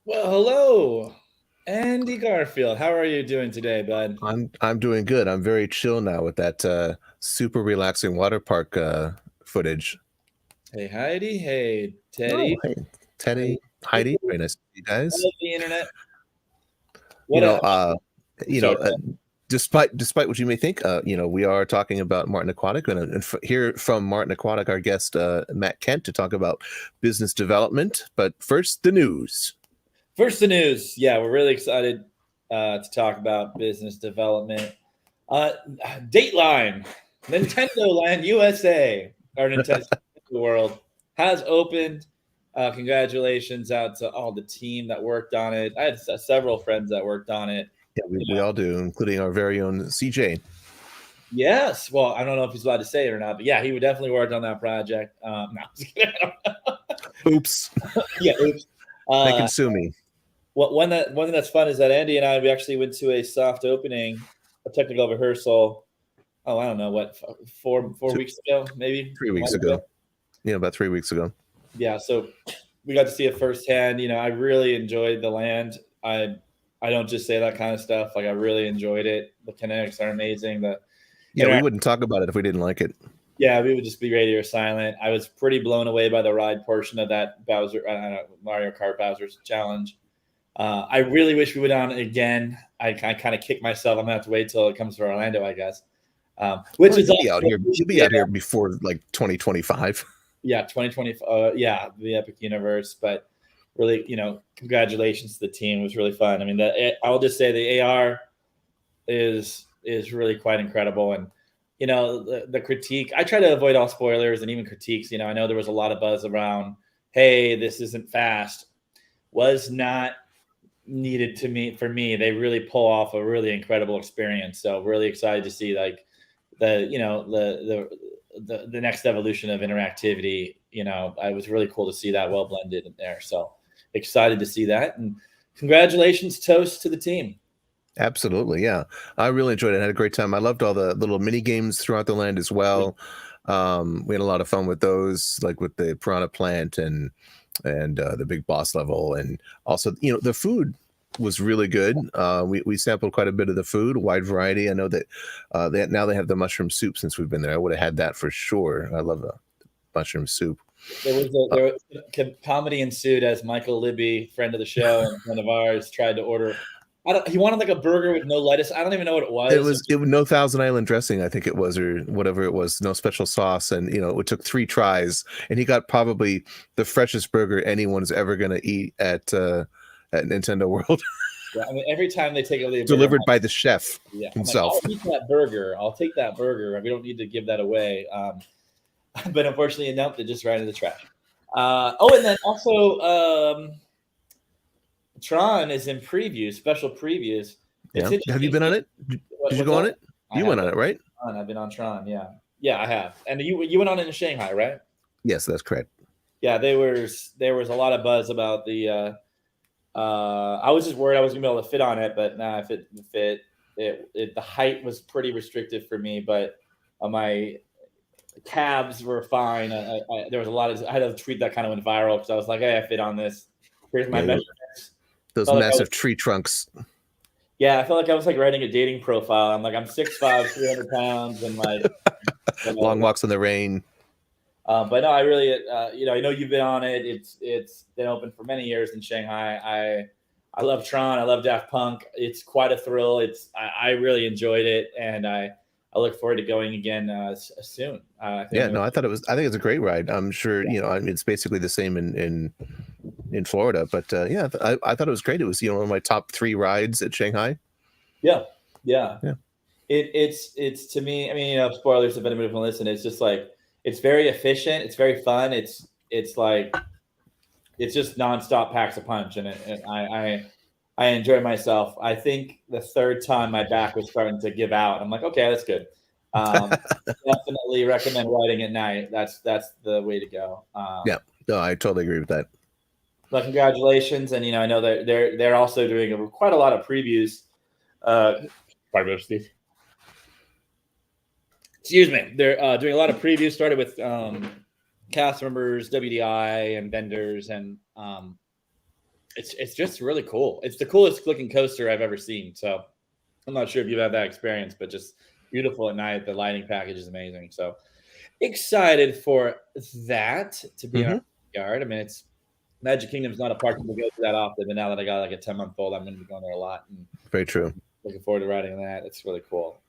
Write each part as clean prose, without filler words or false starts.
Well, hello, Andy Garfield. How are you doing today, bud? I'm doing good. I'm very chill now with that super relaxing water park footage. Hey, Heidi. Hey, Oh, Teddy. hey, Teddy, Hey, Heidi, very nice to see you guys. hello, the internet. You What know, a uh, you know, sorry. uh, despite what you may think, we are talking about Martin Aquatic, and hear from Martin Aquatic, our guest Matt Kent, to talk about business development. But first, the news. First, the news. Yeah, we're really excited to talk about business development. Uh, Dateline, Nintendo Land USA, or Nintendo World has opened. Congratulations out to all the team that worked on it. I had several friends that worked on it. Yeah, we all do, including our very own CJ. Yes. Well, I don't know if he's allowed to say it or not, but yeah, he would definitely work on that project. No, just kidding. Oops, Yeah. Oops. they Uh, can sue me. one thing that's fun is that Andy and I we actually went to a soft opening, a technical rehearsal. Oh, I don't know what 4 weeks ago, maybe 3 weeks ago. Yeah, about 3 weeks ago. Yeah, so we got to see it firsthand. I really enjoyed the land. I don't just say that kind of stuff. Like I really enjoyed it. The kinetics are amazing. Yeah, we wouldn't talk about it if we didn't like it. Yeah, we would just be radio silent. I was pretty blown away by the ride portion of that Mario Kart Bowser's challenge. I really wish we would on it again. I kind of kick myself. I'm gonna have to wait till it comes to Orlando, I guess. Which is you'll be out here. You'll be out here before like 2025. Yeah, 2020. Yeah, the Epic Universe. But really, congratulations to the team. It was really fun. I mean, I'll just say the AR is really quite incredible. And the critique. I try to avoid all spoilers and even critiques. I know there was a lot of buzz around. Hey, this isn't fast. Was not needed for me. They really pull off a really incredible experience. So really excited to see like the next evolution of interactivity. I was really cool to see that well blended in there. So excited to see that, and congratulations, toast to the team. Absolutely, yeah. I really enjoyed it. I had a great time. I loved all the little mini games throughout the land as well. We had a lot of fun with those, like with the Piranha Plant and the Big Boss level, and also the food was really good. We sampled quite a bit of the food, wide variety. I know that now they have the mushroom soup since we've been there. I would have had that for sure. I love the mushroom soup. There was comedy ensued as Michael Libby, friend of the show and friend of ours, tried to order. He wanted like a burger with no lettuce. I don't even know what it was. It was no Thousand Island dressing, I think it was, or whatever it was, no special sauce. And it took 3 tries, and he got probably the freshest burger anyone's ever going to eat at Nintendo World. Yeah, I mean, every time they take a delivered by the chef himself. I'll eat that burger. I'll take that burger. We don't need to give that away. But unfortunately, nope, they just ran in the trash. And then also, Tron is in previews, special previews. Yeah. Have you been on it? Did you go on it? You went on it, right? I've been on Tron. Yeah, I have. And you went on it in Shanghai, right? Yes, that's correct. Yeah, there was a lot of buzz about the. I was just worried I was gonna be able to fit on it, but nah, if it fit, the height was pretty restrictive for me, but my calves were fine. There was a lot of I had to tweet that kind of went viral because I was like, hey, I fit on this. Here's my measurements. Those massive tree trunks. Yeah, I felt like I was like writing a dating profile. I'm 6'5", 300 pounds, and long walks in the rain. But no, I really, I know you've been on it. It's been open for many years in Shanghai. I love Tron. I love Daft Punk. It's quite a thrill. I really enjoyed it, and I look forward to going again soon. I think it's a great ride. I'm sure it's basically the same in Florida, but I thought it was great. It was one of my top 3 rides at Shanghai. Yeah. It's to me. I mean, spoilers if anybody can listen. It's just like it's very efficient. It's very fun. It's just nonstop packs a punch, and I enjoy myself. I think the 3rd time my back was starting to give out. I'm like, okay, that's good. Definitely recommend riding at night. That's the way to go. Yeah, no, I totally agree with that. But congratulations, and I know that they're also doing quite a lot of previews. Pardon, Steve. Excuse me. They're doing a lot of previews. Started with cast members, WDI, and vendors, and it's just really cool. It's the coolest looking coaster I've ever seen. So I'm not sure if you've had that experience, but just beautiful at night. The lighting package is amazing. So excited for that to be in our yard. I mean, it's Magic Kingdom's not a park people go to that often, but now that I got like a 10-month-old, I'm going to be going there a lot. And very true. Looking forward to riding that. It's really cool.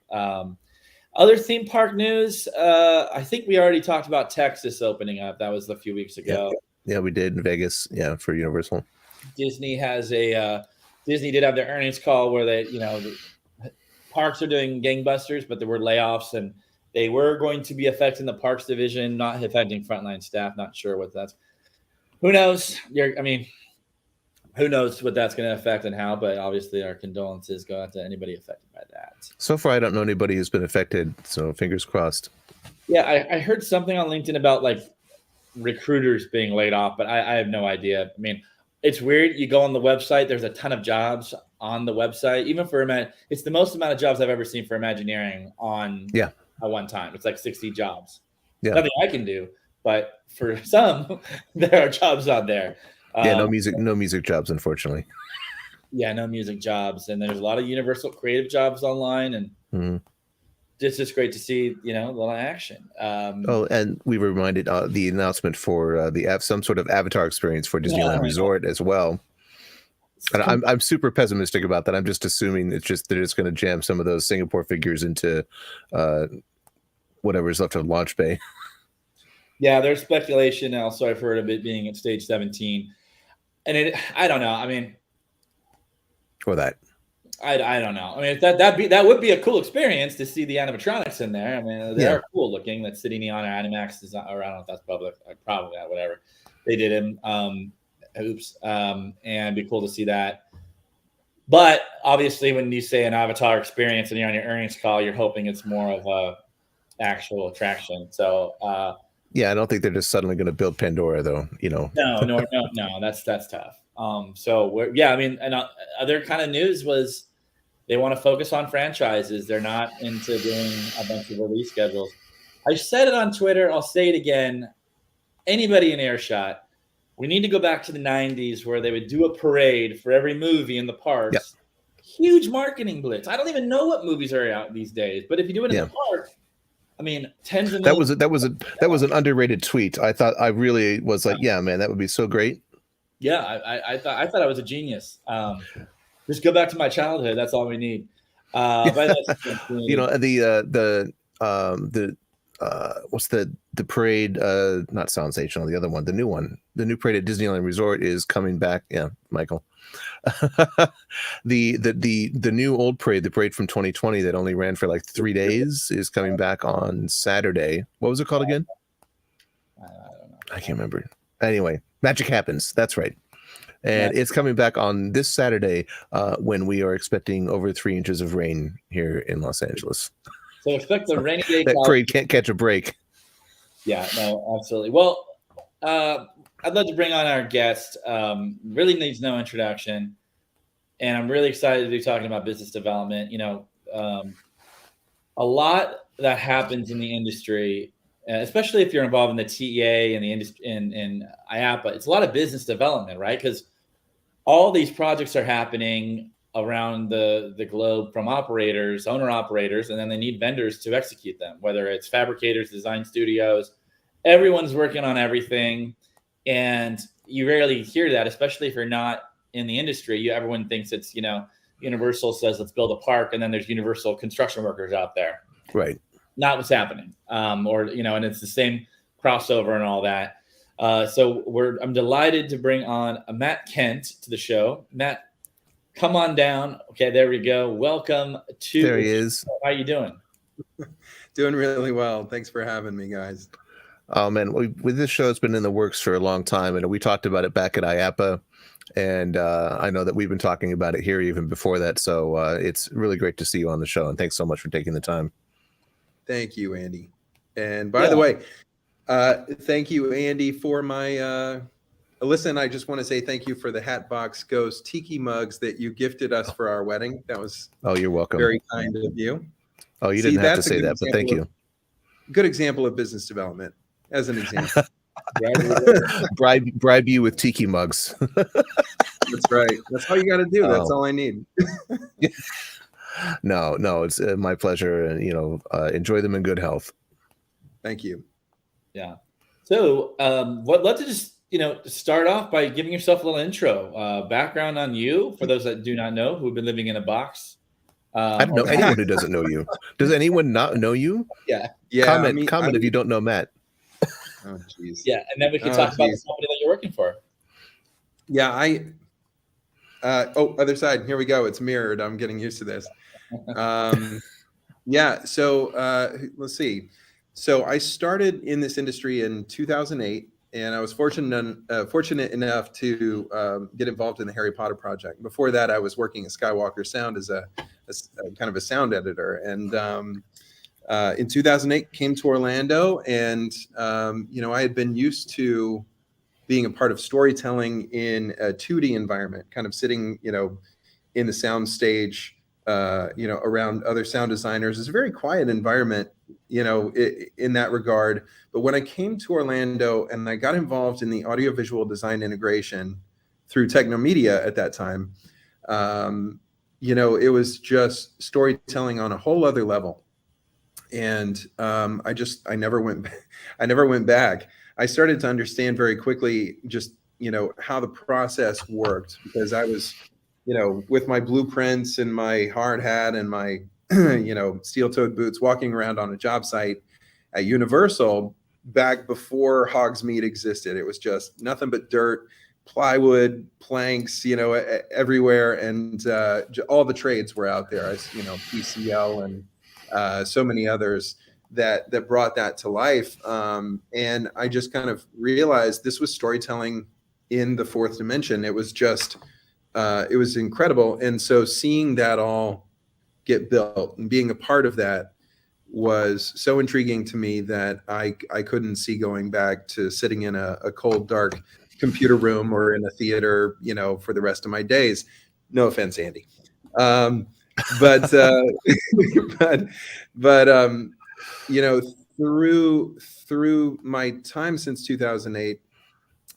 Other theme park news. I think we already talked about Texas opening up. That was a few weeks ago. Yeah, we did in Vegas. Yeah, for Universal. Disney did have their earnings call where they, the parks are doing gangbusters, but there were layoffs and they were going to be affecting the parks division, not affecting frontline staff. Not sure what that's. Who knows? Who knows what that's going to affect and how? But obviously, our condolences go out to anybody affected by that. So far, I don't know anybody who's been affected. So fingers crossed. Yeah, I heard something on LinkedIn about like recruiters being laid off, but I have no idea. I mean, it's weird. You go on the website. There's a ton of jobs on the website. Even for it's the most amount of jobs I've ever seen for Imagineering on at one time. It's like 60 jobs. Yeah. Nothing I can do, but for some, there are jobs on there. No music jobs, unfortunately. Yeah, no music jobs, and there's a lot of Universal creative jobs online, and it's just great to see a lot of action. And we were reminded the announcement for some sort of avatar experience for Disneyland Resort as well. And I'm super pessimistic about that. I'm just assuming they're just going to jam some of those Singapore figures into whatever's left of Launch Bay. Yeah, there's speculation. Also, I've heard of it being at stage 17. And I don't know. I mean, or that. I don't know. I mean, that would be a cool experience to see the animatronics in there. I mean, they are cool looking. That City Neon or Animax is, or I don't know if that's public. Probably not. Whatever. They did him. And it'd be cool to see that. But obviously, when you say an avatar experience and you're on your earnings call, you're hoping it's more of a actual attraction. So. I don't think they're just suddenly going to build Pandora, though. No, that's tough. I mean, and other kind of news was they want to focus on franchises. They're not into doing a bunch of release schedules. I said it on Twitter. I'll say it again. Anybody in earshot, we need to go back to the 90s where they would do a parade for every movie in the parks. Yep. Huge marketing blitz. I don't even know what movies are out these days, but if you do it in the park, I mean, tens of millions. That was an underrated tweet. I really was like, yeah, man, that would be so great. Yeah, I thought I was a genius. Just go back to my childhood. That's all we need. You know, the what's the parade? Not Sensational. The other one, the new parade at Disneyland Resort is coming back. Yeah, Michael. the new old parade, the parade from 2020 that only ran for like 3 days, is coming back on Saturday. What was it called again? I don't know. I can't remember. Anyway, Magic Happens. That's right. And it's coming back on this Saturday when we are expecting over 3 inches of rain here in Los Angeles. So expect the rainy day. That parade can't catch a break. Yeah, no, absolutely. Well, I'd love to bring on our guest. Really needs no introduction. And I'm really excited to be talking about business development. You know, a lot that happens in the industry, especially if you're involved in the TEA and the industry in IAPA, it's a lot of business development, right? Because all these projects are happening around the globe from owner operators, and then they need vendors to execute them, whether it's fabricators, design studios. Everyone's working on everything. And you rarely hear that, especially if you're not in the industry. Everyone thinks it's, you know, Universal says, let's build a park, and then there's Universal construction workers out there. Right. Not what's happening. Or, you know, and it's the same crossover and all that. So I'm delighted to bring on Matt Kent to the show. Matt, come on down. Okay, there we go. Welcome to. There he is. How you doing? Doing really well. Thanks for having me, guys. Oh man, with this show, it's been in the works for a long time, and we talked about it back at IAPA, and I know that we've been talking about it here even before that. So it's really great to see you on the show, and thanks so much for taking the time. Thank you, Andy. And by the way, thank you, Andy, for my. Listen, I just want to say thank you for the Hatbox Ghost Tiki mugs that you gifted us for our wedding. That was you're welcome. Very kind of you. Oh, you didn't have to say that, but thank you. Good example of business development. As an example, bribe you with tiki mugs. That's right. That's all you got to do. That's all I need. No, it's my pleasure. And enjoy them in good health. Thank you. Yeah. So, let's just start off by giving yourself a little intro, background on you for those that do not know who've been living in a box. I don't know anyone who doesn't know you. Does anyone not know you? Yeah. Comment if you don't know Matt. Oh, geez. Yeah, and then we can talk about the company that you're working for. Yeah, other side. Here we go. It's mirrored. I'm getting used to this. Yeah. So let's see. So I started in this industry in 2008, and I was fortunate enough to get involved in the Harry Potter project. Before that, I was working at Skywalker Sound as a kind of a sound editor, and in 2008 came to Orlando, and I had been used to being a part of storytelling in a 2D environment, kind of sitting in the sound stage around other sound designers. It's a very quiet environment in that regard. But when I came to Orlando and I got involved in the audiovisual design integration through Technomedia at that time, it was just storytelling on a whole other level. And I never went back. I started to understand very quickly just, how the process worked, because I was, with my blueprints and my hard hat and my, steel-toed boots walking around on a job site at Universal back before Hogsmeade existed. It was just nothing but dirt, plywood, planks, everywhere. And all the trades were out there, as PCL and so many others that brought that to life. And I just kind of realized this was storytelling in the fourth dimension. It was just, it was incredible. And so seeing that all get built and being a part of that was so intriguing to me that I couldn't see going back to sitting in a cold, dark computer room or in a theater, for the rest of my days. No offense, Andy. But through my time since 2008,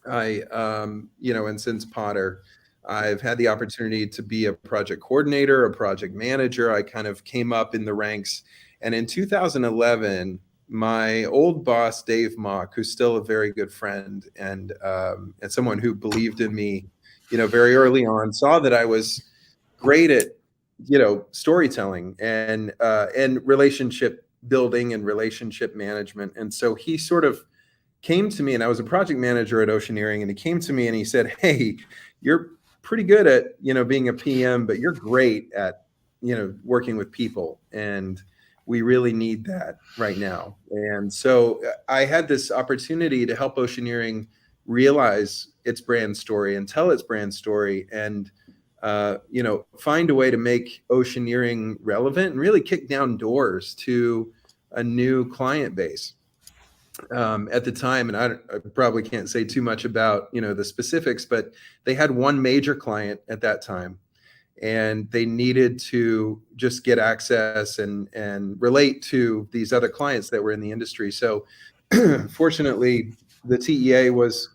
and since Potter, I've had the opportunity to be a project coordinator, a project manager. I kind of came up in the ranks. And in 2011, my old boss, Dave Mock, who's still a very good friend and someone who believed in me, very early on, saw that I was great at, storytelling and relationship building and relationship management. And so he sort of came to me, and I was a project manager at Oceaneering, and he came to me and he said, "Hey, you're pretty good at, being a PM, but you're great at, working with people. And we really need that right now." And so I had this opportunity to help Oceaneering realize its brand story and tell its brand story and, find a way to make Oceaneering relevant and really kick down doors to a new client base. At the time, and I probably can't say too much about the specifics, but they had one major client at that time, and they needed to just get access and relate to these other clients that were in the industry. So fortunately, the TEA was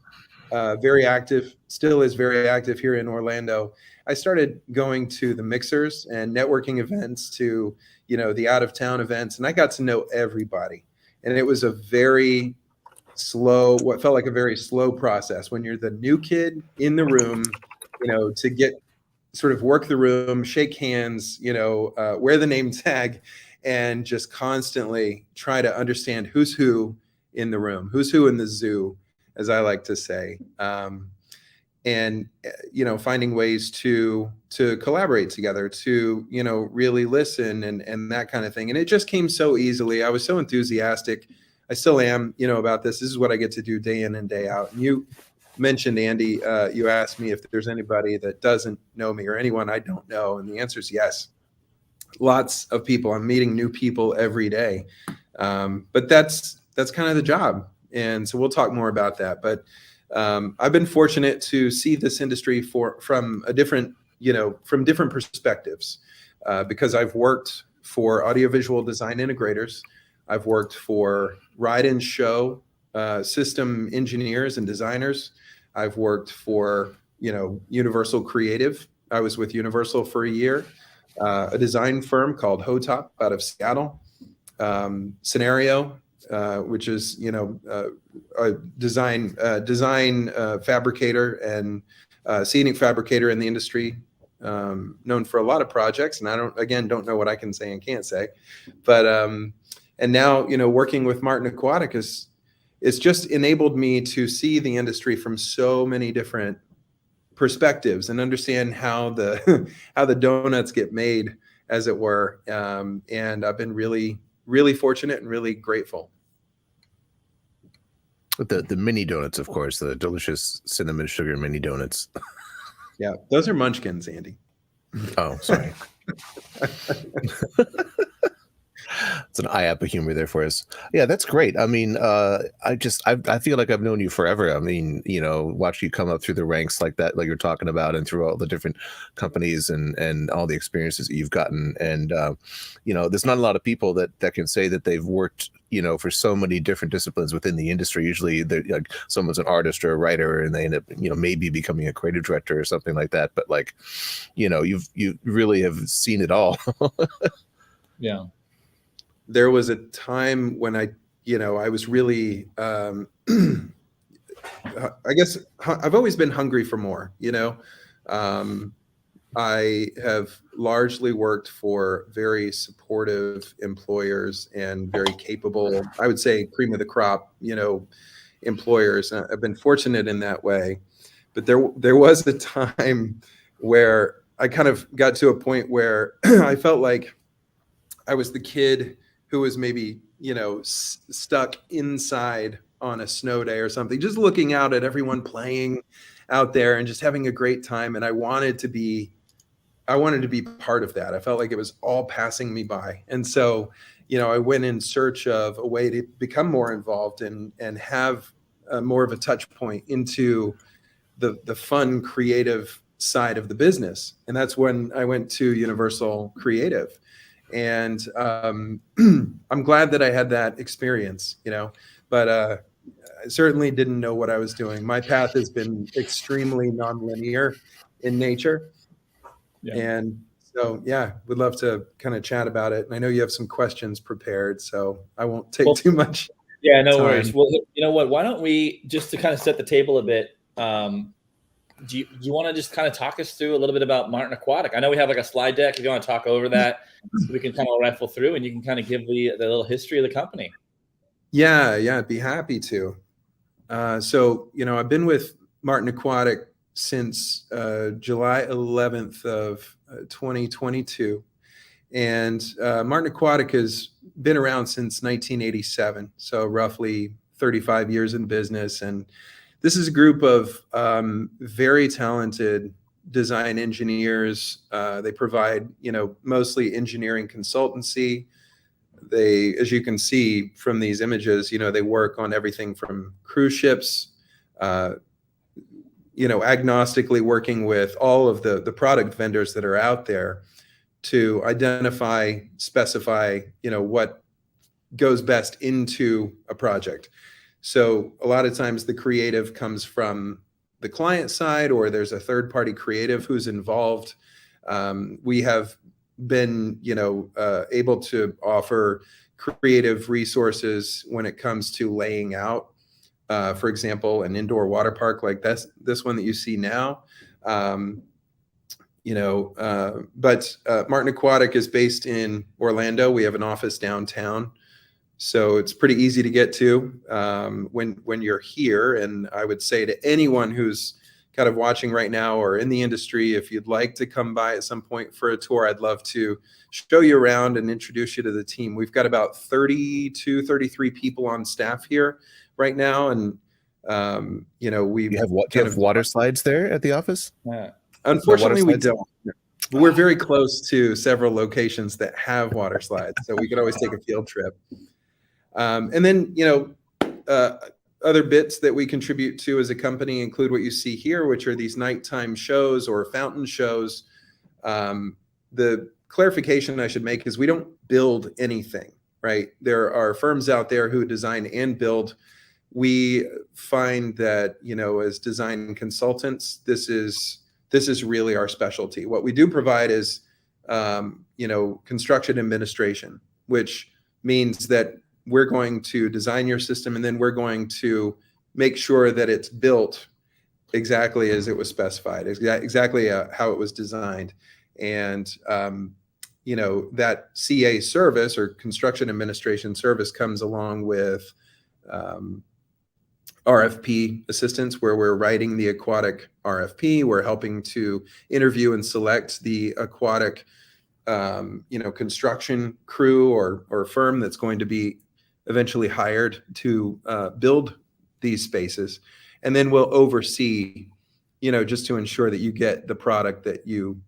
very active, still is very active here in Orlando. I started going to the mixers and networking events, to the out of town events, and I got to know everybody. And it was a very slow, what felt like a very slow process when you're the new kid in the room, to get sort of work the room, shake hands, wear the name tag, and just constantly try to understand who's who in the room, who's who in the zoo, as I like to say. And finding ways to collaborate together, to really listen and that kind of thing. And it just came so easily. I was so enthusiastic. I still am, about this. This is what I get to do day in and day out. And you mentioned, Andy, you asked me if there's anybody that doesn't know me or anyone I don't know, and the answer is yes. Lots of people. I'm meeting new people every day, but that's kind of the job. And so we'll talk more about that. But I've been fortunate to see this industry from different perspectives, because I've worked for audiovisual design integrators. I've worked for ride and show system engineers and designers. I've worked for Universal Creative. I was with Universal for a year, a design firm called Hotop out of Seattle. Scenario, which is a design fabricator and scenic fabricator in the industry, known for a lot of projects. And I don't know what I can say and can't say, but and now working with Martin Aquatic it's just enabled me to see the industry from so many different perspectives and understand how the how the donuts get made, as it were. And I've been really, really fortunate and really grateful. The mini donuts, of course, the delicious cinnamon sugar mini donuts. Yeah, those are munchkins, Andy. Oh, sorry. It's an IAPA humor there for us. Yeah, that's great. I mean, I feel like I've known you forever. I mean, watch you come up through the ranks like that, like you're talking about, and through all the different companies and all the experiences that you've gotten. And, there's not a lot of people that can say that they've worked, for so many different disciplines within the industry. Usually like someone's an artist or a writer and they end up, maybe becoming a creative director or something like that. But like, you really have seen it all. Yeah. There was a time when I was really, I guess I've always been hungry for more, I have largely worked for very supportive employers and very capable, I would say cream of the crop, employers. I've been fortunate in that way. But there was a time where I kind of got to a point where I felt like I was the kid who was maybe, stuck inside on a snow day or something, just looking out at everyone playing out there and just having a great time. And I wanted to be part of that. I felt like it was all passing me by. And so, I went in search of a way to become more involved and have more of a touch point into the fun, creative side of the business. And that's when I went to Universal Creative. And I'm glad that I had that experience, but I certainly didn't know what I was doing. My path has been extremely nonlinear in nature. Yeah. And so, yeah, would love to kind of chat about it. And I know you have some questions prepared, so I won't take too much Yeah, no time. worries. Well, you know what? Why don't we, just to kind of set the table a bit, do you want to just kind of talk us through a little bit about Martin Aquatic? I know we have like a slide deck. If you want to talk over that, we can kind of rifle through, and you can kind of give the little history of the company. Yeah, I'd be happy to. So, I've been with Martin Aquatic since July 11th of 2022. And Martin Aquatic has been around since 1987, so roughly 35 years in business. And this is a group of very talented design engineers. They provide, mostly engineering consultancy. They, as you can see from these images, they work on everything from cruise ships, agnostically working with all of the product vendors that are out there to identify, specify, what goes best into a project. So a lot of times the creative comes from the client side, or there's a third party creative who's involved. We have been, able to offer creative resources when it comes to laying out, for example, an indoor water park like this one that you see now. But Martin Aquatic is based in Orlando. We have an office downtown, so it's pretty easy to get to when you're here. And I would say to anyone who's kind of watching right now or in the industry, if you'd like to come by at some point for a tour, I'd love to show you around and introduce you to the team. We've got about 32, 33 people on staff here right now. And, we have water slides there at the office? Yeah. Unfortunately, we don't. But we're very close to several locations that have water slides, so we could always take a field trip. And then, other bits that we contribute to as a company include what you see here, which are these nighttime shows or fountain shows. The clarification I should make is we don't build anything, right? There are firms out there who design and build. We find that, as design consultants, this is really our specialty. What we do provide is, construction administration, which means that we're going to design your system, and then we're going to make sure that it's built exactly as it was specified, exactly how it was designed. And, that CA service or construction administration service comes along with RFP assistance, where we're writing the aquatic RFP. We're helping to interview and select the aquatic, construction crew or firm that's going to be eventually hired to build these spaces. And then we'll oversee, just to ensure that you get the product that you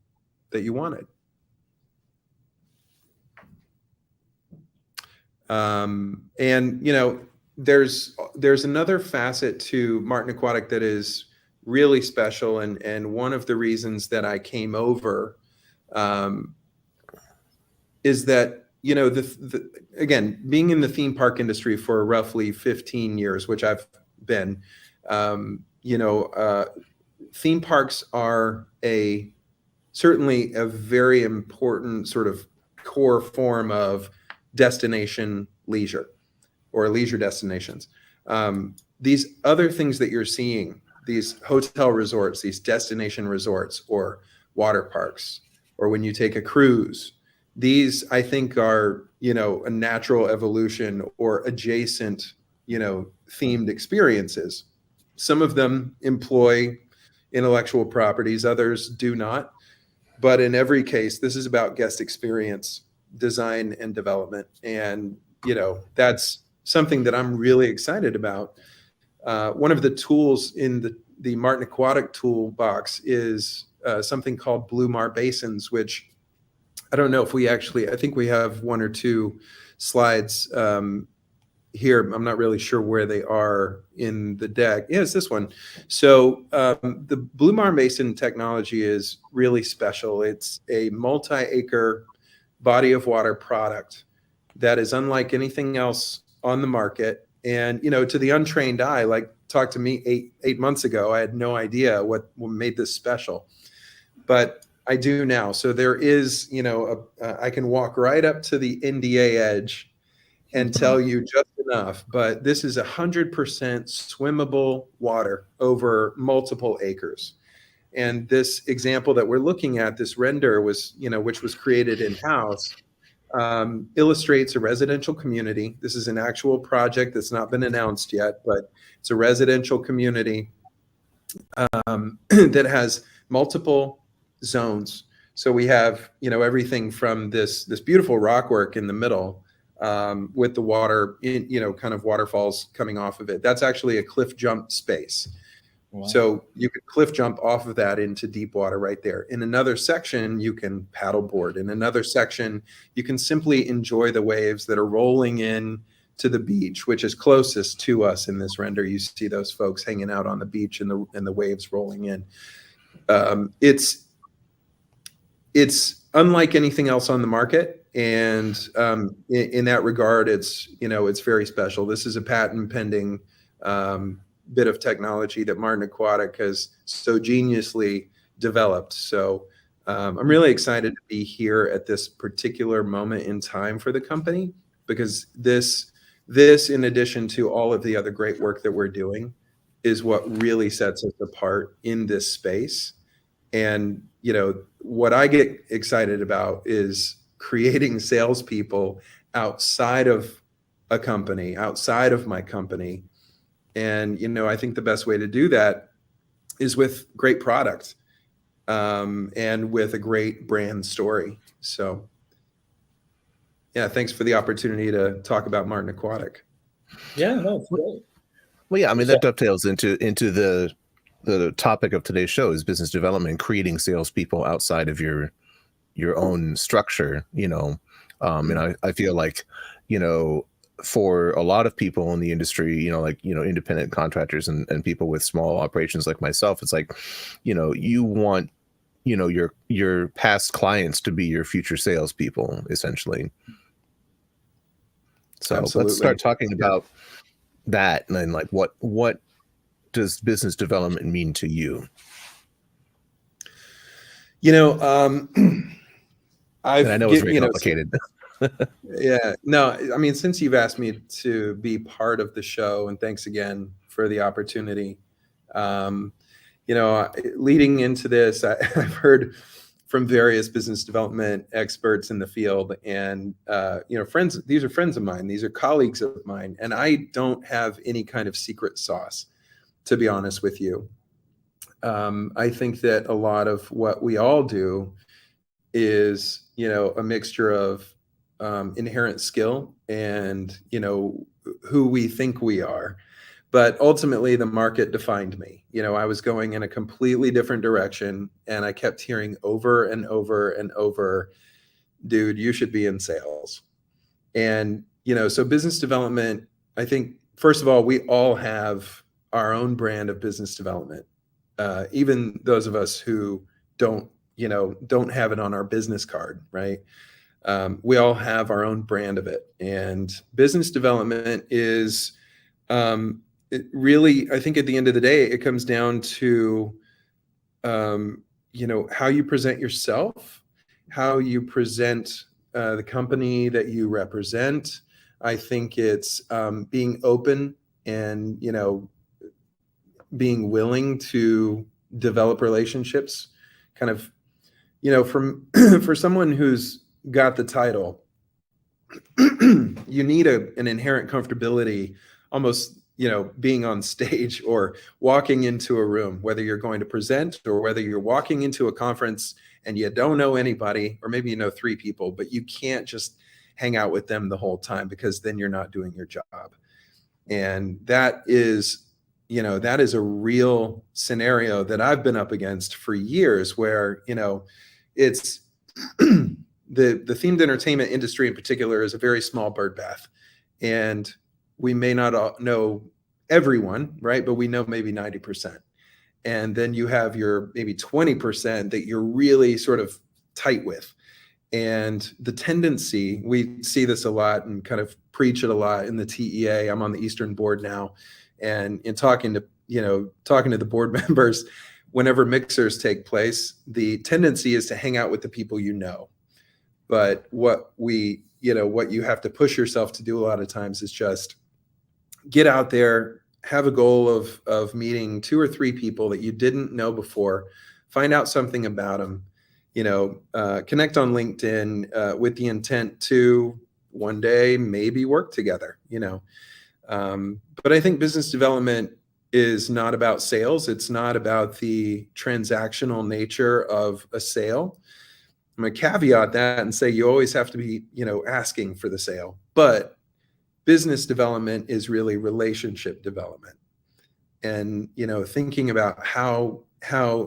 wanted. And, there's another facet to Martin Aquatic that is really special. And one of the reasons that I came over is that, again, being in the theme park industry for roughly 15 years, which I've been, theme parks are certainly a very important sort of core form of destination leisure or leisure destinations. These other things that you're seeing, these hotel resorts, these destination resorts or water parks, or when you take a cruise, these I think are, a natural evolution or adjacent, themed experiences. Some of them employ intellectual properties, others do not. But in every case, this is about guest experience, design, and development. And, that's something that I'm really excited about. One of the tools in the Martin Aquatic toolbox is something called Blue Mar Basins, which I don't know if I think we have one or two slides here. I'm not really sure where they are in the deck. Yeah, it's this one. So the Blue Mar Basin technology is really special. It's a multi-acre body of water product that is unlike anything else on the market. And, to the untrained eye, like talk to me eight months ago, I had no idea what made this special, but I do now. So there is, I can walk right up to the NDA edge and tell you just enough, but this is 100% swimmable water over multiple acres. And this example that we're looking at, this render was, which was created in-house, illustrates a residential community. This is an actual project that's not been announced yet, but it's a residential community that has multiple zones. So we have, everything from this beautiful rockwork in the middle, with the water, kind of waterfalls coming off of it. That's actually a cliff jump space. Wow. So you could cliff jump off of that into deep water right there. In another section, you can paddleboard. In another section, you can simply enjoy the waves that are rolling in to the beach, which is closest to us in this render. You see those folks hanging out on the beach and the waves rolling in. It's unlike anything else on the market. And in that regard, it's very special. This is a patent pending bit of technology that Martin Aquatic has so geniusly developed. So I'm really excited to be here at this particular moment in time for the company, because this, in addition to all of the other great work that we're doing, is what really sets us apart in this space. And, what I get excited about is creating salespeople outside of a company, outside of my company. And, I think the best way to do that is with great product, and with a great brand story. So, yeah, thanks for the opportunity to talk about Martin Aquatic. Yeah, no, it's great. Well, yeah, I mean, that dovetails into the topic of today's show is business development, creating salespeople outside of your own structure, and I feel like, for a lot of people in the industry, independent contractors and people with small operations like myself, it's like, you want, your past clients to be your future salespeople, essentially. So Absolutely. Let's start talking about that. And then, like, what does business development mean to you? I know it's very complicated. Yeah, no, I mean, since you've asked me to be part of the show, and thanks again for the opportunity. Leading into this, I've heard from various business development experts in the field, and friends. These are friends of mine. These are colleagues of mine, and I don't have any kind of secret sauce, to be honest with you. I think that a lot of what we all do is, a mixture of inherent skill and, who we think we are. But ultimately, the market defined me. I was going in a completely different direction, and I kept hearing over and over and over, dude, you should be in sales. And, so business development, I think, first of all, we all have our own brand of business development. Even those of us who don't have it on our business card, right? We all have our own brand of it. And business development is, it really, I think at the end of the day, it comes down to, how you present yourself, how you present the company that you represent. I think it's being open and, being willing to develop relationships, kind of, for someone who's got the title, you need an inherent comfortability, almost, being on stage or walking into a room, whether you're going to present or whether you're walking into a conference and you don't know anybody, or maybe you know 3 people, but you can't just hang out with them the whole time, because then you're not doing your job. And that is a real scenario that I've been up against for years, where, it's the themed entertainment industry in particular is a very small bird bath, and we may not know everyone, right? But we know maybe 90%. And then you have your maybe 20% that you're really sort of tight with. And the tendency, we see this a lot and kind of preach it a lot in the TEA. I'm on the Eastern board now, and in talking to the board members, whenever mixers take place, the tendency is to hang out with the people you know. But what you have to push yourself to do a lot of times is just get out there, have a goal of meeting 2 or 3 people that you didn't know before, find out something about them, connect on LinkedIn with the intent to one day maybe work together, But I think business development is not about sales. It's not about the transactional nature of a sale. I'm going to caveat that and say you always have to be, asking for the sale. But business development is really relationship development. And, thinking about how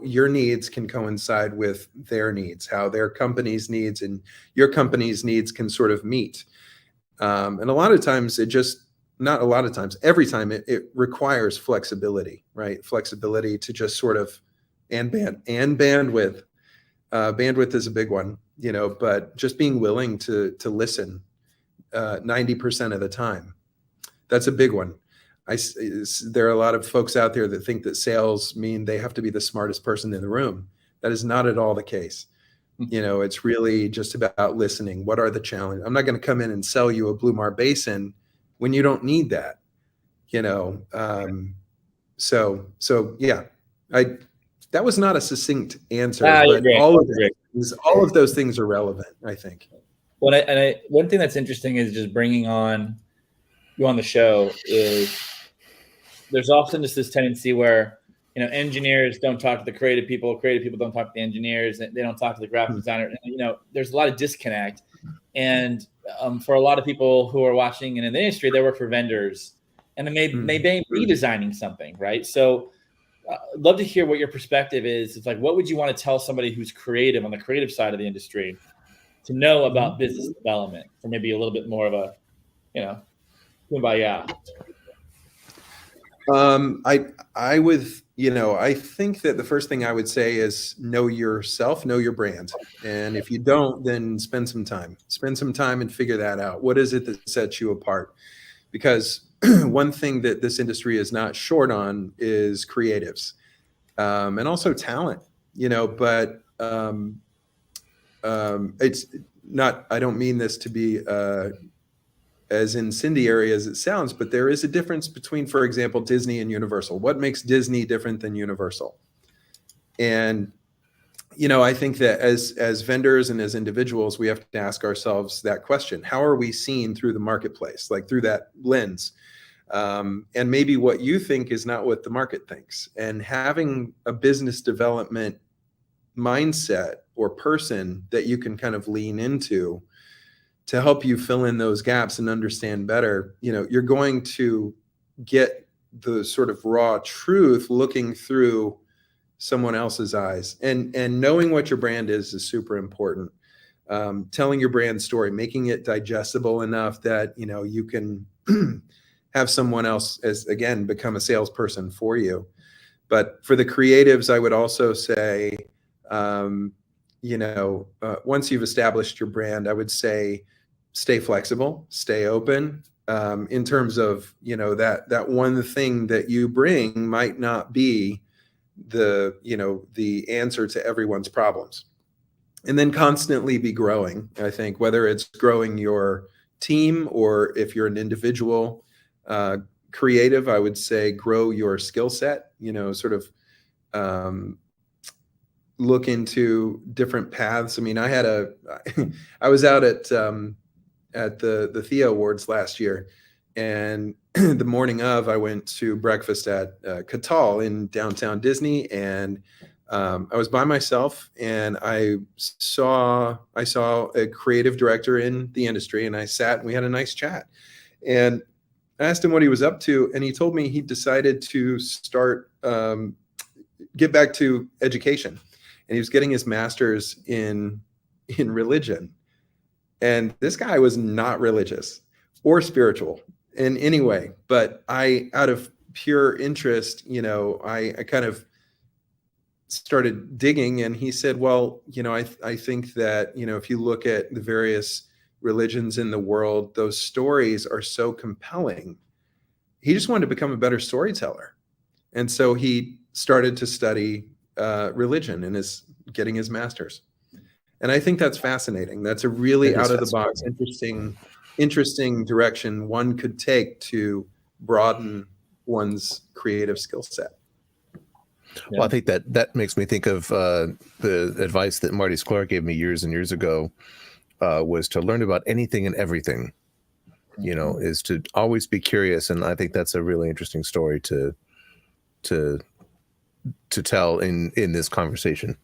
your needs can coincide with their needs, how their company's needs and your company's needs can sort of meet. And a lot of times every time it requires flexibility, right? Flexibility to just sort of, and bandwidth. Bandwidth is a big one, but just being willing to listen 90% of the time. That's a big one. There are a lot of folks out there that think that sales mean they have to be the smartest person in the room. That is not at all the case. It's really just about listening. What are the challenges? I'm not going to come in and sell you a Blue Mar Basin when you don't need that. So yeah, that was not a succinct answer, but all of those things are relevant, I think. Well, one thing that's interesting is just bringing on you on the show is there's often just this tendency where, engineers don't talk to the creative people don't talk to the engineers, they don't talk to the graphic designer. There's a lot of disconnect. And for a lot of people who are watching and in the industry, they work for vendors and they may be designing something, right? So I'd love to hear what your perspective is. It's like, what would you want to tell somebody who's creative on the creative side of the industry to know about business development for maybe a little bit more of a, kumbaya? I think that the first thing I would say is know yourself, know your brand. And if you don't, then spend some time and figure that out. What is it that sets you apart? Because one thing that this industry is not short on is creatives, and also talent, but it's not, I don't mean this to be as incendiary as it sounds, but there is a difference between, for example, Disney and Universal. What makes Disney different than Universal? And, I think that as vendors and as individuals, we have to ask ourselves that question. How are we seen through the marketplace, like through that lens? And maybe what you think is not what the market thinks. And having a business development mindset or person that you can kind of lean into to help you fill in those gaps and understand better, you're going to get the sort of raw truth looking through someone else's eyes. And knowing what your brand is super important. Telling your brand story, making it digestible enough that, you can have someone else become a salesperson for you. But for the creatives, I would also say, once you've established your brand, I would say, stay flexible, stay open, in terms of, that one thing that you bring might not be the answer to everyone's problems. And then constantly be growing, I think, whether it's growing your team or if you're an individual creative, I would say grow your skill set, sort of look into different paths. I mean, I was out at the Thea Awards last year, and the morning of, I went to breakfast at Catal in downtown Disney, and I was by myself, and I saw a creative director in the industry, and I sat and we had a nice chat, and I asked him what he was up to, and he told me he decided to get back to education, and he was getting his master's in religion. And this guy was not religious or spiritual in any way, but out of pure interest, I kind of started digging, and he said, well, I think that, if you look at the various religions in the world, those stories are so compelling. He just wanted to become a better storyteller. And so he started to study religion and is getting his master's. And I think that's fascinating. That's a really out of the box, interesting direction one could take to broaden one's creative skill set. Yeah. Well, I think that makes me think of the advice that Marty Sklar gave me years and years ago, was to learn about anything and everything, is to always be curious. And I think that's a really interesting story to tell in this conversation.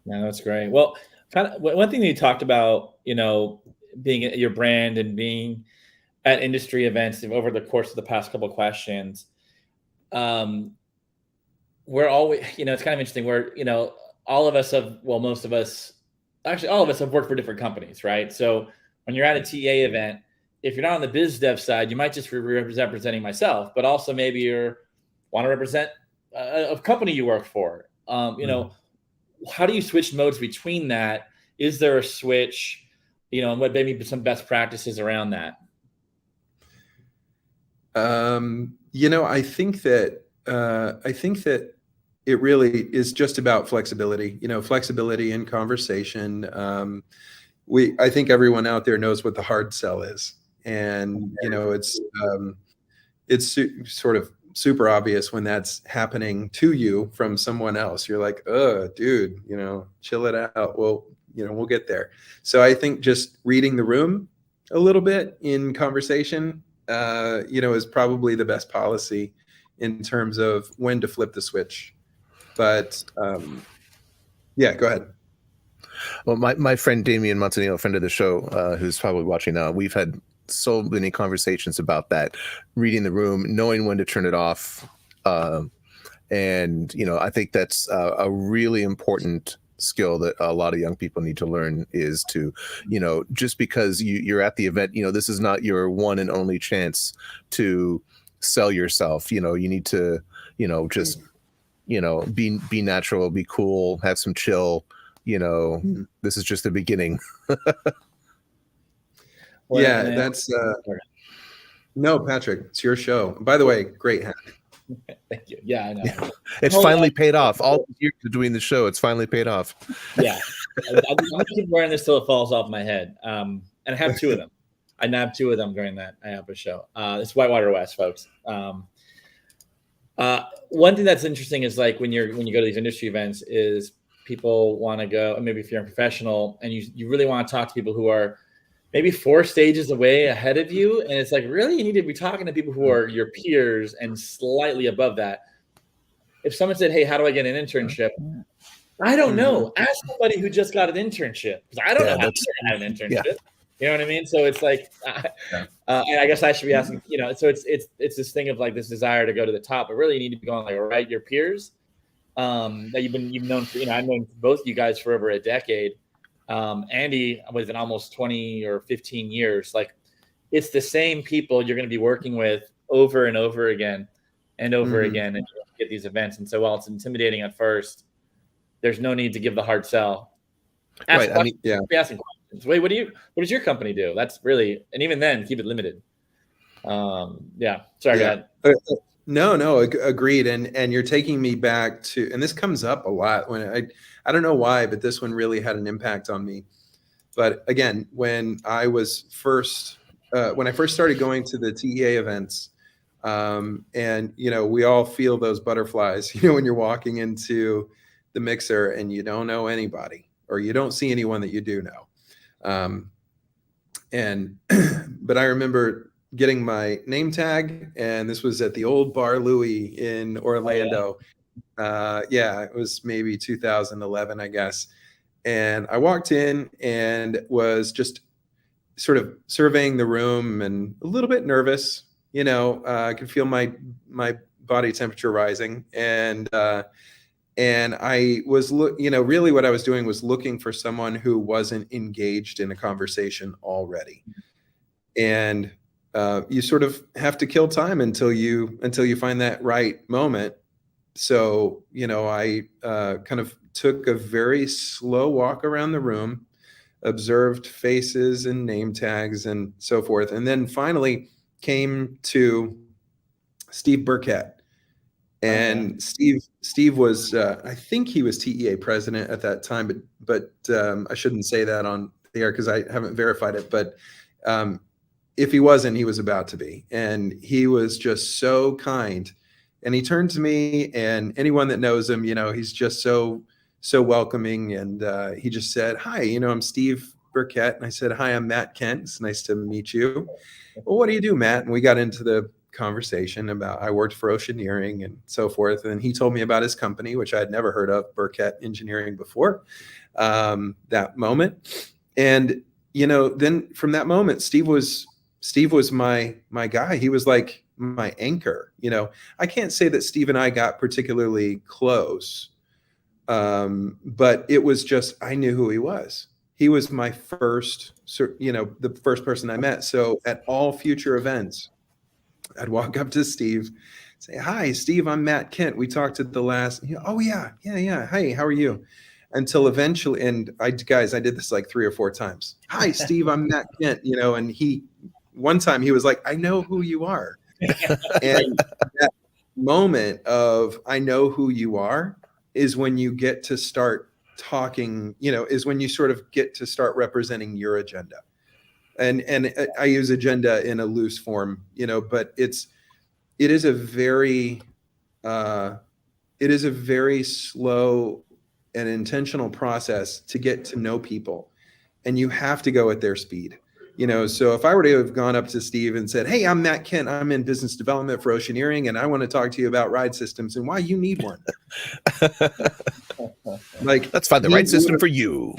Yeah, that's great. Well, kind of one thing that you talked about, being at your brand and being at industry events over the course of the past couple of questions, we're always, it's kind of interesting where, all of us have, well, most of us, actually all of us have worked for different companies, right? So when you're at a TA event, if you're not on the biz dev side, you might just be representing myself, but also maybe you want to represent a company you work for. How do you switch modes between that? Is there a switch, and what maybe some best practices around that? I think that it really is just about flexibility, flexibility in conversation. I think everyone out there knows what the hard sell is. And, it's sort of super obvious when that's happening to you from someone else. You're like, dude, chill it out. Well, we'll get there. So I think just reading the room a little bit in conversation, is probably the best policy in terms of when to flip the switch. But yeah, go ahead. Well, my friend Damian Montanillo, friend of the show, who's probably watching now, we've had so many conversations about that, reading the room, knowing when to turn it off. And, I think that's a really important skill that a lot of young people need to learn, is to, just because you're at the event, this is not your one and only chance to sell yourself. You need to, just, be natural, be cool, have some chill, this is just the beginning. Well, yeah, that's no, Patrick, it's your show. By the way, great hat. Thank you. Yeah, I know. It's finally paid off. All the years of doing the show, it's finally paid off. Yeah, I'm gonna keep wearing this till it falls off my head. And I have two of them. I nabbed two of them during that IAPA show. It's Whitewater West, folks. One thing that's interesting is like when you go to these industry events, is people want to go, and maybe if you're a professional and you really want to talk to people who are maybe 4 stages away ahead of you. And it's like, really, you need to be talking to people who are your peers and slightly above that. If someone said, hey, how do I get an internship? I don't know. Ask somebody who just got an internship, because I don't know how to have an internship. Yeah. You know what I mean? So it's like, and I guess I should be asking, so it's this thing of like this desire to go to the top, but really you need to be going like, all right, your peers that you've known for, I've known both you guys for over a decade. Andy was in almost 20 or 15 years. Like, it's the same people you're going to be working with over and over again and over again, and you get these events. And so while it's intimidating at first, there's no need to give the hard sell. Ask questions. Be asking questions. Wait, what does your company do? That's really, and even then, keep it limited. Sorry, go ahead. No, agreed. And you're taking me back to, and this comes up a lot when I don't know why, but this one really had an impact on me. But again, when I first started going to the TEA events, and we all feel those butterflies, when you're walking into the mixer and you don't know anybody, or you don't see anyone that you do know. But I remember getting my name tag, and this was at the old Bar Louie in Orlando. It was maybe 2011, I guess. And I walked in and was just sort of surveying the room and a little bit nervous. I could feel my body temperature rising, and I was really what I was doing was looking for someone who wasn't engaged in a conversation already. And you sort of have to kill time until you find that right moment so, you know, I kind of took a very slow walk around the room, observed faces and name tags and so forth, and then finally came to Steve Burkett. And Steve was, I think he was TEA president at that time, but I shouldn't say that on the air because I haven't verified it. But if he wasn't, he was about to be. And he was just so kind. And he turned to me, and anyone that knows him, you know, he's just so welcoming. And he just said, "Hi, you know, I'm Steve Burkett." And I said, "Hi, I'm Matt Kent. It's nice to meet you." "Well, what do you do, Matt?" And we got into the conversation about I worked for Oceaneering and so forth. And he told me about his company, which I had never heard of, Burkett Engineering, before that moment. And, you know, then from that moment, Steve was my guy. He was like my anchor. You know, I can't say that Steve and I got particularly close, but it was just, I knew who he was. He was my first, you know, the first person I met. So at all future events, I'd walk up to Steve, say, "Hi, Steve, I'm Matt Kent. We talked at the last." "Oh yeah. Hey, how are you?" Until eventually, and I did this like 3 or 4 times. "Hi, Steve, I'm Matt Kent." You know, and one time he was like, "I know who you are." And that moment of "I know who you are" is when you get to start talking, you know, is when you sort of get to start representing your agenda. And I use agenda in a loose form, you know, but it is a very slow and intentional process to get to know people, and you have to go at their speed, you know. So if I were to have gone up to Steve and said, "Hey, I'm Matt Kent. I'm in business development for Oceaneering, and I want to talk to you about ride systems and why you need one." Like, let's find the right system for you.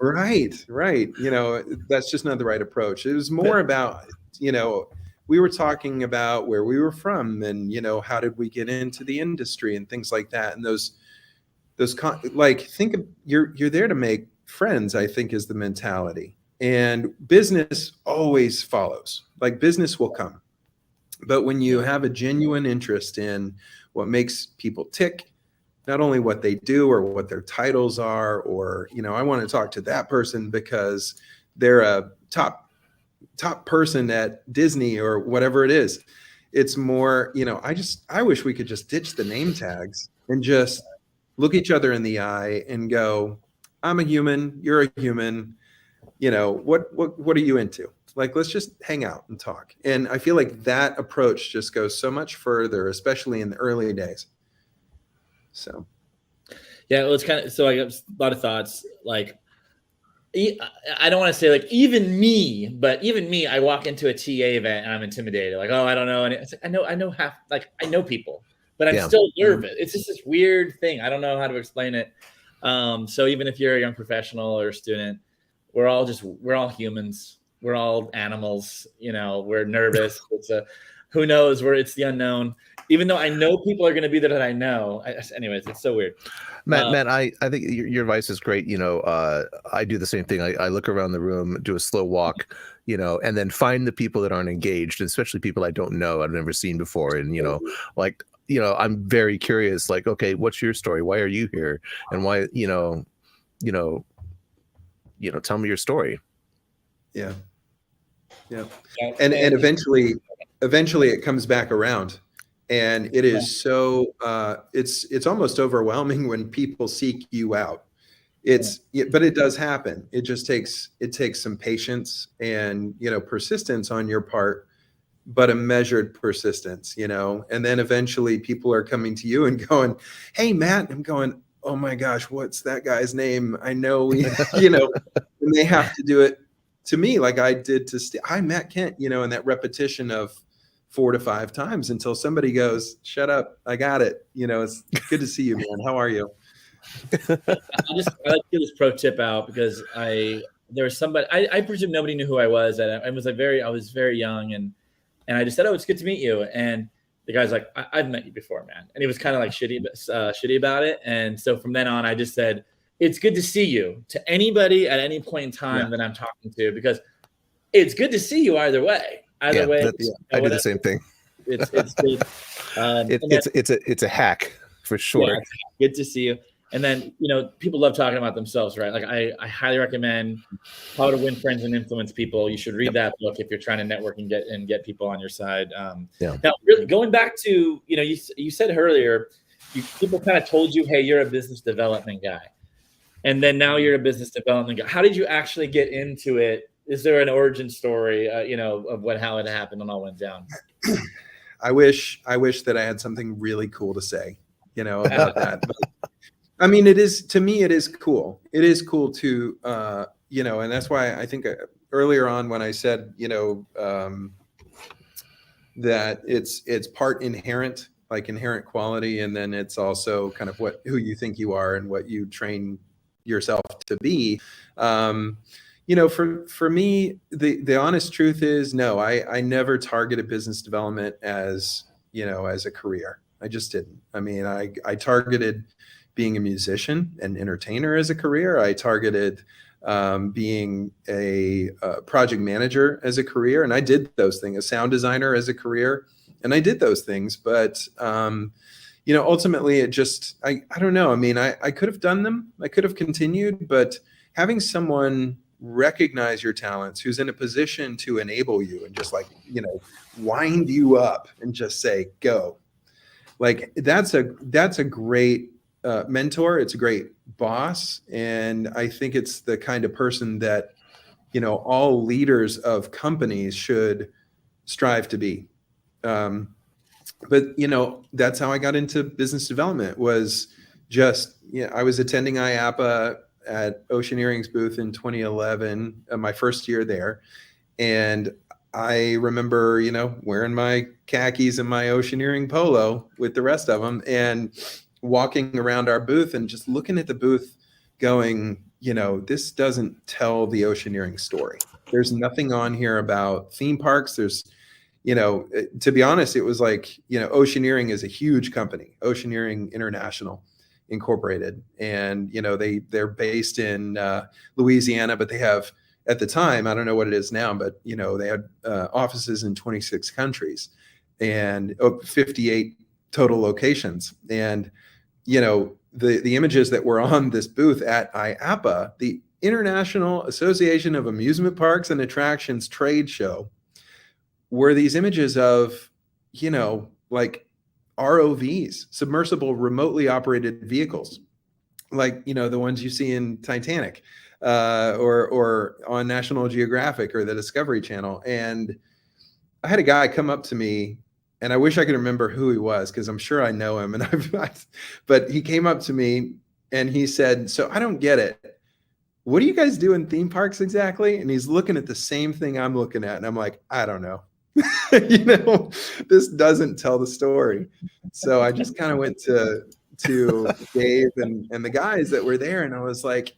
Right. You know, that's just not the right approach. It was more about, you know, we were talking about where we were from and, you know, how did we get into the industry and things like that. And think of, you're there to make friends, I think, is the mentality. And business always follows. Like, business will come. But when you have a genuine interest in what makes people tick, not only what they do or what their titles are, or, you know, I want to talk to that person because they're a top person at Disney or whatever it is. It's more, you know, I wish we could just ditch the name tags and just look each other in the eye and go, "I'm a human, you're a human, you know, what are you into? Like, let's just hang out and talk." And I feel like that approach just goes so much further, especially in the early days. So, yeah, well, it's kind of, so I got a lot of thoughts. Like, I don't want to say like even me, I walk into a TA event and I'm intimidated. Like, oh, I don't know. And it's like, I know half, like, I know people, but I'm still nervous. It's just this weird thing. I don't know how to explain it. So even if you're a young professional or a student, we're all humans. We're all animals. You know, we're nervous. Who knows where it's the unknown. Even though I know people are going to be there that I know. Anyways, it's so weird. Matt, I think your advice is great. You know, I do the same thing. I look around the room, do a slow walk, you know, and then find the people that aren't engaged, especially people I don't know, I've never seen before. And, you know, like, you know, I'm very curious, like, okay, what's your story? Why are you here? And why, you know, tell me your story. Yeah. And eventually it comes back around. And it is so it's almost overwhelming when people seek you out. But it does happen. It just takes some patience and, you know, persistence on your part, but a measured persistence, you know. And then eventually people are coming to you and going, "Hey, Matt." I'm going, "Oh my gosh, what's that guy's name? I know," you know, and they have to do it to me like I did to "Hi, Matt Kent," you know, and that repetition of 4 to 5 times until somebody goes, "Shut up, I got it." You know, "It's good to see you, man. How are you?" I like to give this pro tip out because there was somebody, I presume nobody knew who I was. And I was very young, and I just said, "Oh, it's good to meet you." And the guy's like, "I've met you before, man." And he was kind of like shitty about it. And so from then on, I just said, "It's good to see you," to anybody at any point in time that I'm talking to, because it's good to see you either way. I do the same thing. It's good. It's a hack. for sure. Yeah, it's good to see you. And then, people love talking about themselves, right? Like I highly recommend How to Win Friends and Influence People. You should read that book if you're trying to network and get people on your side. Now, really going back to, you said earlier, people kind of told you, hey, you're a business development guy. And then now you're a business development guy. How did you actually get into it? Is there an origin story, of how it happened and all went down? I wish that I had something really cool to say, about that. But, I mean, to me, it is cool. It is cool to, and that's why I think earlier on when I said, that it's part inherent, like inherent quality, and then it's also kind of who you think you are and what you train yourself to be. For me, the honest truth is, no, I never targeted business development as a career. I just didn't. I mean, I targeted being a musician and entertainer as a career. I targeted being a project manager as a career, and I did those things. A sound designer as a career, and I did those things. But ultimately, it just I don't know. I mean, I could have done them. I could have continued, but having someone recognize your talents, who's in a position to enable you and just wind you up and just say go, like that's a great mentor. It's a great boss, and I think it's the kind of person that all leaders of companies should strive to be. But that's how I got into business development. Was just I was attending IAPA at Oceaneering's booth in 2011, my first year there. And I remember, wearing my khakis and my Oceaneering polo with the rest of them and walking around our booth and just looking at the booth going, this doesn't tell the Oceaneering story. There's nothing on here about theme parks. There's, to be honest, it was like, Oceaneering is a huge company, Oceaneering International Incorporated, and they're based in Louisiana, but they have, at the time, I don't know what it is now, but they had offices in 26 countries and 58 total locations. And the images that were on this booth at IAPA, the International Association of Amusement Parks and Attractions trade show, were these images of like ROVs, submersible remotely operated vehicles, like the ones you see in Titanic or on National Geographic or the Discovery Channel. And I had a guy come up to me, and I wish I could remember who he was because I'm sure I know him. But he came up to me and he said, "So I don't get it. What do you guys do in theme parks exactly?" And he's looking at the same thing I'm looking at, and I'm like, "I don't know." This doesn't tell the story. So I just kind of went to Dave and the guys that were there, and I was like,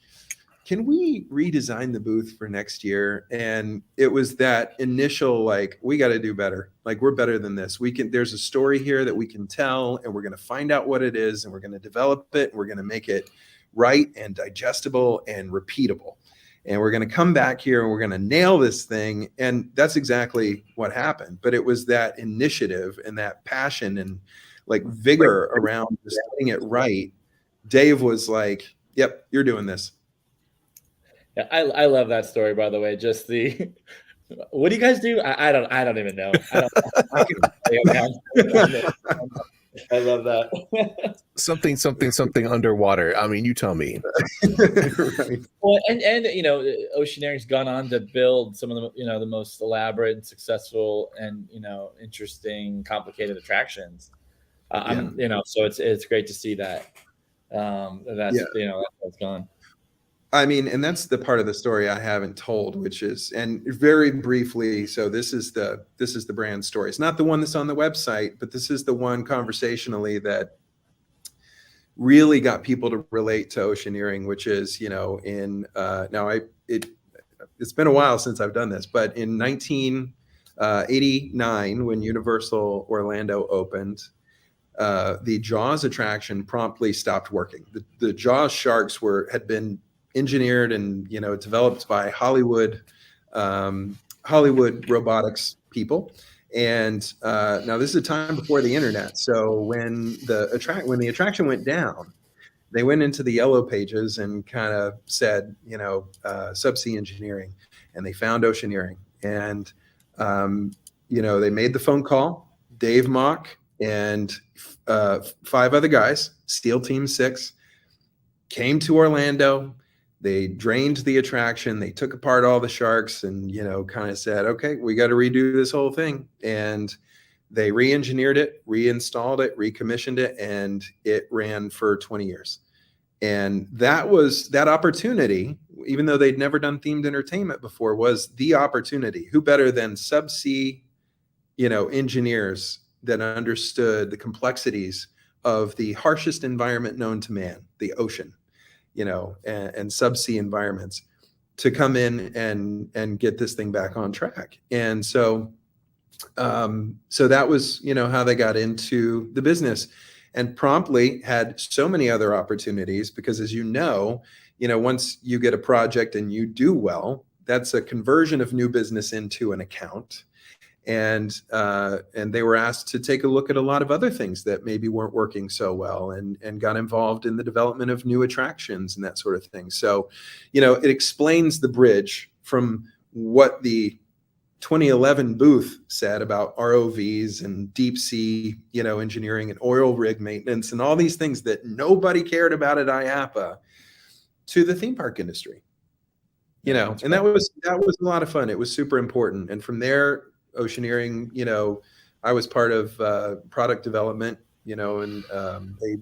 can we redesign the booth for next year? And it was that initial, like, we got to do better. Like, we're better than this. There's a story here that we can tell, and we're going to find out what it is, and we're going to develop it, and we're going to make it right and digestible and repeatable. And we're going to come back here and we're going to nail this thing. And that's exactly what happened. But it was that initiative and that passion and like vigor around just getting it right. Dave was like, "Yep, you're doing this." Yeah, I love that story, by the way. Just what do you guys do? I don't even know. I love that. something underwater. I mean, you tell me. Right. Well, and Oceaneering's gone on to build some of the the most elaborate and successful and interesting, complicated attractions. So it's great to see that. That's gone. I mean, and that's the part of the story I haven't told, which is, and very briefly, so this is the brand story. It's not the one that's on the website, but this is the one conversationally that really got people to relate to Oceaneering, which is, it's been a while since I've done this, but in 1989, when Universal Orlando opened, the Jaws attraction promptly stopped working. The Jaws sharks had been engineered and developed by Hollywood robotics people, And now this is a time before the internet. So when the attraction went down, they went into the yellow pages and kind of said, subsea engineering, and they found oceaneering. And, they made the phone call. Dave Mock and 5 other guys, SEAL Team 6, came to Orlando. They drained the attraction. They took apart all the sharks and, kind of said, okay, we got to redo this whole thing. And they re-engineered it, reinstalled it, recommissioned it, and it ran for 20 years. And that opportunity, even though they'd never done themed entertainment before, was the opportunity. Who better than subsea, engineers that understood the complexities of the harshest environment known to man, the ocean, and subsea environments, to come in and get this thing back on track. And so that was, how they got into the business, and promptly had so many other opportunities, because as once you get a project and you do well, that's a conversion of new business into an account. And they were asked to take a look at a lot of other things that maybe weren't working so well, and got involved in the development of new attractions and that sort of thing. So, it explains the bridge from what the 2011 booth said about ROVs and deep sea, engineering and oil rig maintenance and all these things that nobody cared about at IAAPA, to the theme park industry, and that was a lot of fun. It was super important. And from there, oceaneering, I was part of product development, and they,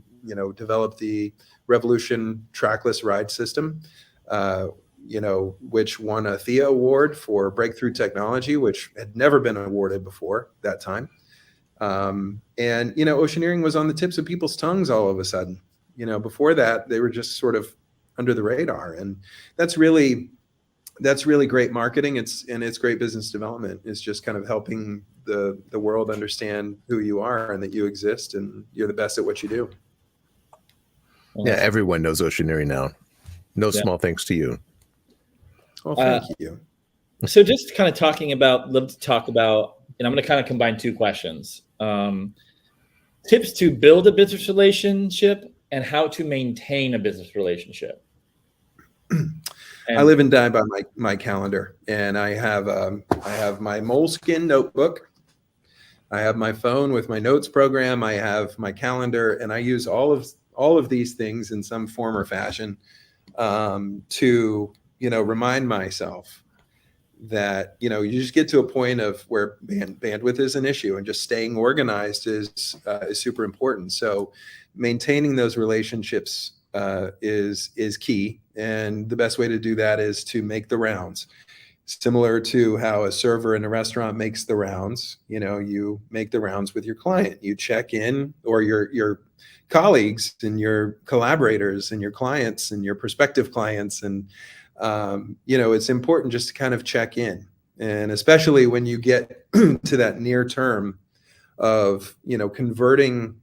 developed the Revolution trackless ride system, which won a THEA award for breakthrough technology, which had never been awarded before that time. And, oceaneering was on the tips of people's tongues all of a sudden. Before that, they were just sort of under the radar. And that's really great marketing. It's great business development. It's just kind of helping the world understand who you are and that you exist and you're the best at what you do. Yeah, everyone knows oceaneering now. No small thanks to you. Well, thank you. So just kind of love to talk about, and I'm going to kind of combine 2 questions. Tips to build a business relationship and how to maintain a business relationship. I live and die by my calendar, and I have my Moleskine notebook. I have my phone with my notes program. I have my calendar, and I use all of these things in some form or fashion to remind myself that you just get to a point of where bandwidth is an issue, and just staying organized is super important. So maintaining those relationships is key. And the best way to do that is to make the rounds. Similar to how a server in a restaurant makes the rounds, you make the rounds with your client. You check in, or your colleagues and your collaborators and your clients and your prospective clients. And, it's important just to kind of check in. And especially when you get to that near term of, converting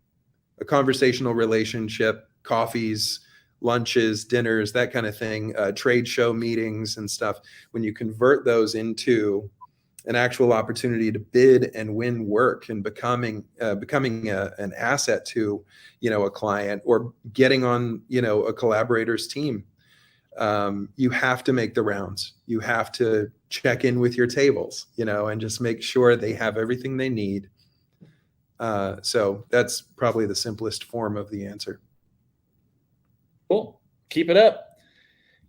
a conversational relationship, coffees, lunches, dinners, that kind of thing, trade show meetings and stuff, when you convert those into an actual opportunity to bid and win work and becoming an asset to, a client, or getting on, a collaborator's team, you have to make the rounds. You have to check in with your tables, and just make sure they have everything they need. So that's probably the simplest form of the answer. Cool. Keep it up.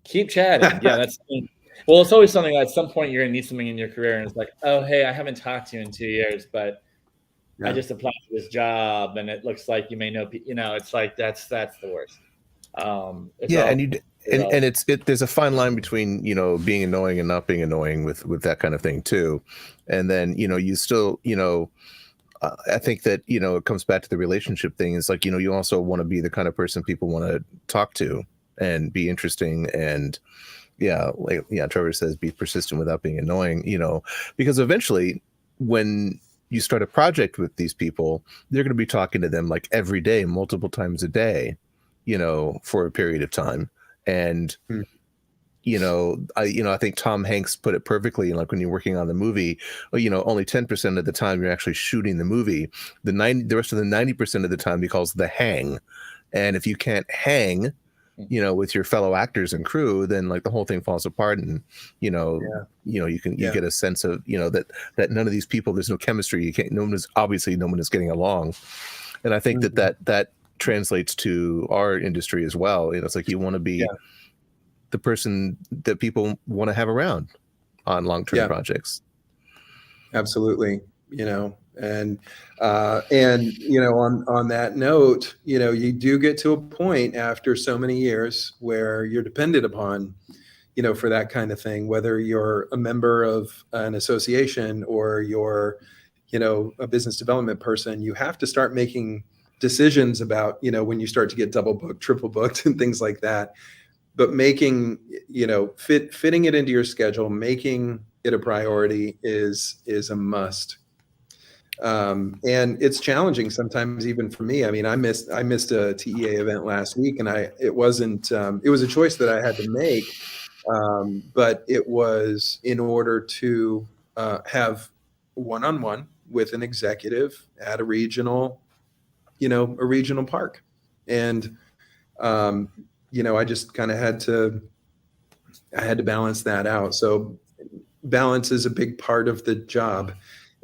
Keep chatting. Yeah, well, it's always something at some point you're going to need something in your career, and it's like, oh, hey, I haven't talked to you in 2 years, but I just applied for this job, and it looks like you may know. It's like that's the worst. There's a fine line between being annoying and not being annoying with that kind of thing too, and then you still I think that, it comes back to the relationship thing. It's like, you also want to be the kind of person people want to talk to and be interesting. And Trevor says, be persistent without being annoying, because eventually when you start a project with these people, they're going to be talking to them like every day, multiple times a day, for a period of time. And I think Tom Hanks put it perfectly. Like when you're working on the movie, only 10% of the time you're actually shooting the movie. The rest of the 90% of the time he calls the hang. And if you can't hang, with your fellow actors and crew, then like the whole thing falls apart. And you get a sense of that none of these people, there's no chemistry. No one is getting along. And I think that translates to our industry as well. It's like you want to be the person that people want to have around on long-term projects. Absolutely. And on that note, you do get to a point after so many years where you're dependent upon, for that kind of thing, whether you're a member of an association or you're, a business development person. You have to start making decisions about, when you start to get double booked, triple booked and things like that. But making, fitting it into your schedule, making it a priority is a must. And it's challenging sometimes, even for me. I mean, I missed a TEA event last week, and it was a choice that I had to make, but it was in order to have one-on-one with an executive at a regional park, and I just kind of had to balance that out. So balance is a big part of the job.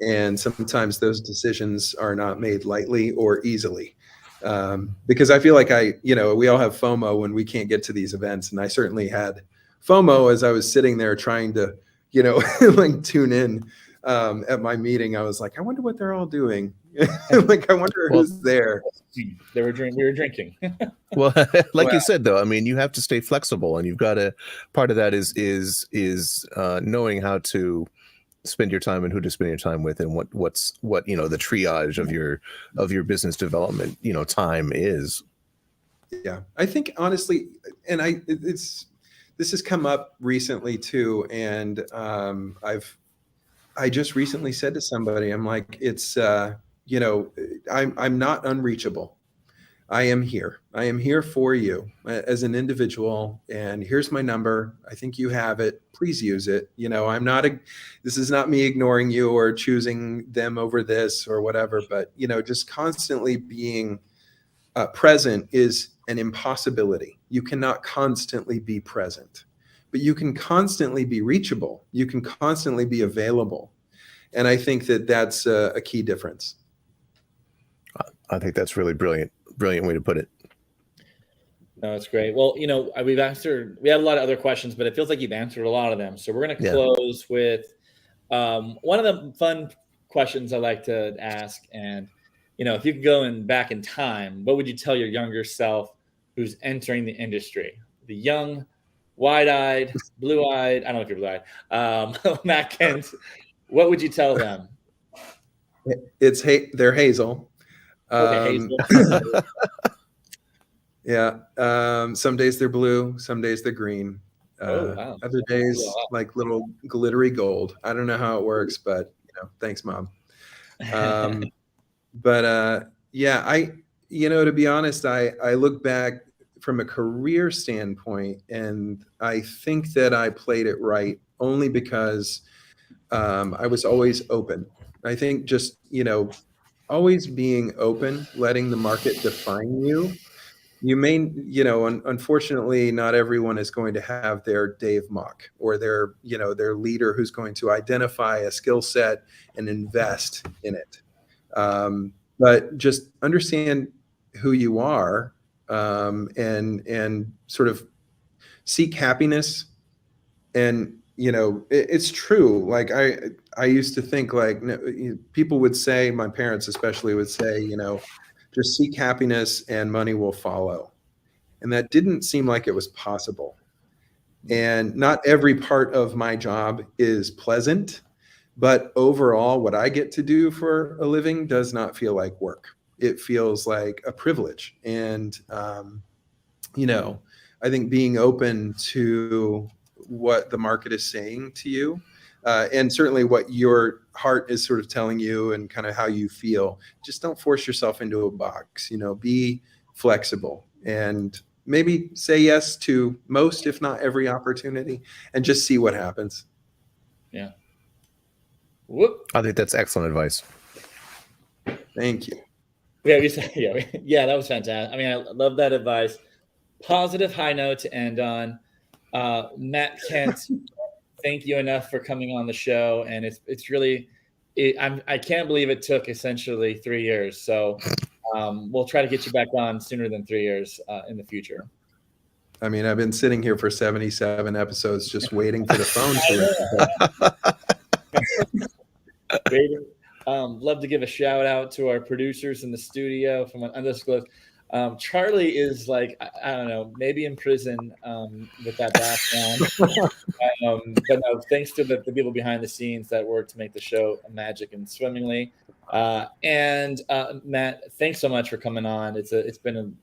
And sometimes those decisions are not made lightly or easily, because I feel like we all have FOMO when we can't get to these events. And I certainly had FOMO as I was sitting there trying to, like tune in at my meeting. I was like, I wonder what they're all doing. Like, I wonder who's there. We were drinking. Well, you said, though, I mean, you have to stay flexible, and you've got to, part of that is knowing how to spend your time and who to spend your time with, and what the triage of your business development, time is. Yeah. I think honestly, and this has come up recently too. And I just recently said to somebody, I'm like, it's, I'm not unreachable. I am here. I am here for you as an individual, and here's my number. I think you have it. Please use it. This is not me ignoring you or choosing them over this or whatever, but, just constantly being present is an impossibility. You cannot constantly be present, but you can constantly be reachable. You can constantly be available. And I think that that's a key difference. I think that's really brilliant way to put it. No, that's great. Well, we have a lot of other questions, but it feels like you've answered a lot of them. So we're going to close with one of the fun questions I like to ask. And, if you could go back in time, what would you tell your younger self who's entering the industry? The young, wide-eyed, blue-eyed, I don't know if you're blue-eyed, Matt Kent, what would you tell them? They're Hazel. Okay, Hazel. Yeah. Some days they're blue, some days they're green. Wow. Other days like little glittery gold. I don't know how it works, but thanks, Mom. But to be honest, I look back from a career standpoint, and I think that I played it right only because I was always open. I think just, always being open, letting the market define you. You may, unfortunately, not everyone is going to have their Dave Mock or their leader who's going to identify a skill set and invest in it. But just understand who you are, and sort of seek happiness. And, it's true. Like I used to think like people would say, my parents especially would say, just seek happiness and money will follow. And that didn't seem like it was possible. And not every part of my job is pleasant, but overall, what I get to do for a living does not feel like work. It feels like a privilege. And, I think being open to what the market is saying to you, and certainly what your heart is sort of telling you and kind of how you feel, just don't force yourself into a box, be flexible. And, maybe say yes to most, if not every opportunity, and just see what happens. Yeah. Whoop. I think that's excellent advice. Thank you. Yeah, that was fantastic. I mean, I love that advice. Positive high note to end on. Matt Kent, thank you enough for coming on the show, and it's really, I can't believe it took essentially 3 years. So we'll try to get you back on sooner than 3 years in the future. I mean, I've been sitting here for 77 episodes just waiting for the phone to ring. Love to give a shout out to our producers in the studio from Undisclosed. Charlie is like, I don't know, maybe in prison with that background. But no, thanks to the people behind the scenes that work to make the show magic and swimmingly. And Matt, thanks so much for coming on. It's been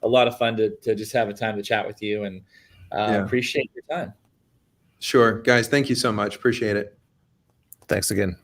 a lot of fun to just have a time to chat with you, and appreciate your time. Sure. Guys, thank you so much. Appreciate it. Thanks again.